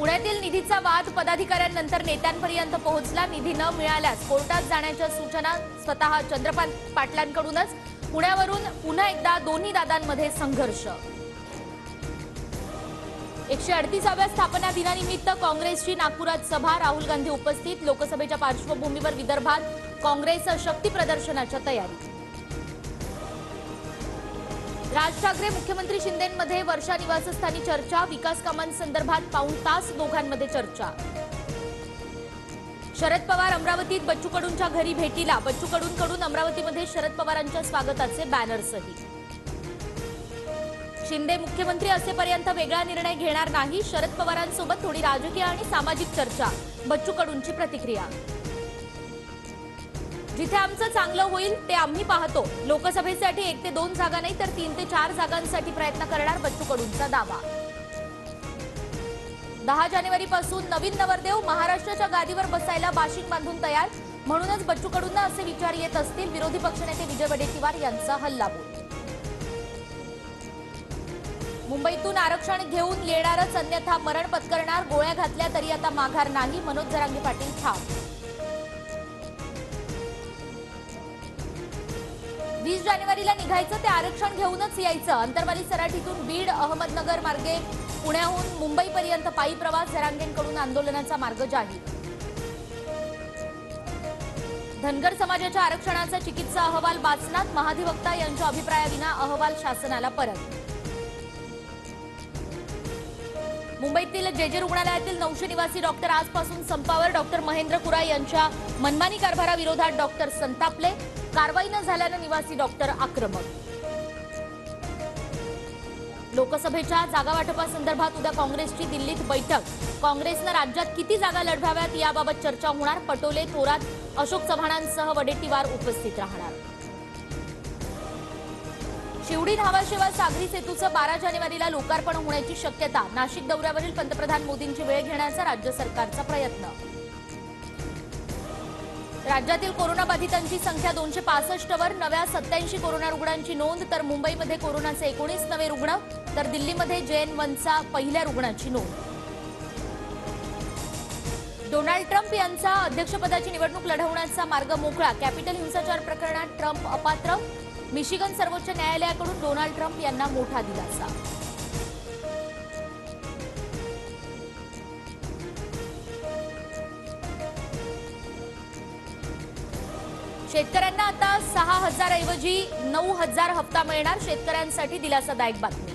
पुण्यातील निधीचा वाद पदाधिकाऱ्यांनंतर नेत्यांपर्यंत पोहोचला। निधी न मिळाल्यास कोर्टात जाण्याच्या सूचना स्वतः चंद्रकांत पाटलांकडूनच। पुण्यावरून पुन्हा एकदा दोन्ही दादांमध्ये संघर्ष। 138व्या स्थापना दिनानिमित्त काँग्रेसची नागपुरात सभा, राहुल गांधी उपस्थित। लोकसभेच्या पार्श्वभूमीवर विदर्भात काँग्रेस शक्ती प्रदर्शनाच्या तयारी। राज ठाकरे मुख्यमंत्री शिंदेंमध्ये वर्षा निवासस्थानी चर्चा, विकास कामांसंदर्भात पाऊण तास दोघांमध्ये चर्चा। शरद पवार अमरावतीत बच्चू कडूंच्या घरी भेटीला, बच्चू कडूंकडून अमरावतीमध्ये शरद पवारांच्या स्वागताचे बॅनरसही। शिंदे मुख्यमंत्री असेपर्यंत वेगळा निर्णय घेणार नाही, शरद पवारांसोबत थोडी राजकीय आणि सामाजिक चर्चा, बच्चू कडूंची प्रतिक्रिया। जिथे आमचं चांगलं होईल ते आम्ही पाहतो, लोकसभेसाठी 1 ते 2 जागा नाही तर 3 ते 4 जागांसाठी प्रयत्न करणार, बच्चू कडूंचा दावा। 10 जानेवारीपासून नवीन नवरदेव महाराष्ट्राच्या गादीवर बसायला बाशिंग बांधून तयार, म्हणूनच बच्चू कडूंना असे विचार येत असतील, विरोधी पक्षनेते विजय वडेट्टीवार यांचा हल्लाबोल। मुंबईतून आरक्षण घेऊन येणारच अन्यथा मरण पत्करणार, गोळ्या घातल्या तरी आता माघार नाही, मनोज जरांगे पाटील ठाम। 20 जानेवारीला निघायचं ते आरक्षण घेऊनच यायचं, अंतरवाली सराठीतून बीड अहमदनगर मार्गे पुण्याहून मुंबईपर्यंत पायी प्रवास, जरांगेंकडून आंदोलनाचा मार्ग जाहीर। धनगर समाजाच्या आरक्षणाचा चिकित्सा अहवाल बाचनात, महाधिवक्ता यांच्या अभिप्रायाविना अहवाल शासनाला परत। मुंबईतील जेजे रुग्णालयातील 900 निवासी डॉक्टर आजपासून संपावर, डॉक्टर महेंद्र कुरा यांच्या मनमानी कारभाराविरोधात डॉक्टर संतापले, कारवाई न झाल्यानं निवासी डॉक्टर आक्रमक। लोकसभेच्या जागा वाटपासंदर्भात उद्या काँग्रेसची दिल्लीत बैठक, काँग्रेसनं राज्यात किती जागा लढवाव्यात याबाबत चर्चा होणार, पटोले, थोरात, अशोक चव्हाणांसह वडेट्टीवार उपस्थित राहणार। शिवडी न्हावाशेवा सागरी सेतूचं 12 जानेवारीला लोकार्पण होण्याची शक्यता, नाशिक दौऱ्यावरील पंतप्रधान मोदींची वेळ घेण्याचा राज्य सरकारचा प्रयत्न। राज्यातील कोरोनाबाधितांची संख्या 265 वर, नव्या 87 कोरोना रुग्णांची नोंद, तर मुंबईमध्ये कोरोनाचे 19 नवे रुग्ण, तर दिल्लीमध्ये JN1चा पहिल्या रुग्णाची नोंद। डोनाल्ड ट्रम्प यांचा अध्यक्षपदाची निवडणूक लढवण्याचा मार्ग मोकळा, कॅपिटल हिंसाचार प्रकरणात ट्रम्प अपात्र, मिशिगन सर्वोच्च न्यायालयाकडून डोनाल्ड ट्रम्प यांना मोठा दिलासा। शेतकऱ्यांना आता 6,000 ऐवजी 9,000 हप्ता मिळणार, शेतकऱ्यांसाठी दिलासादायक बातमी।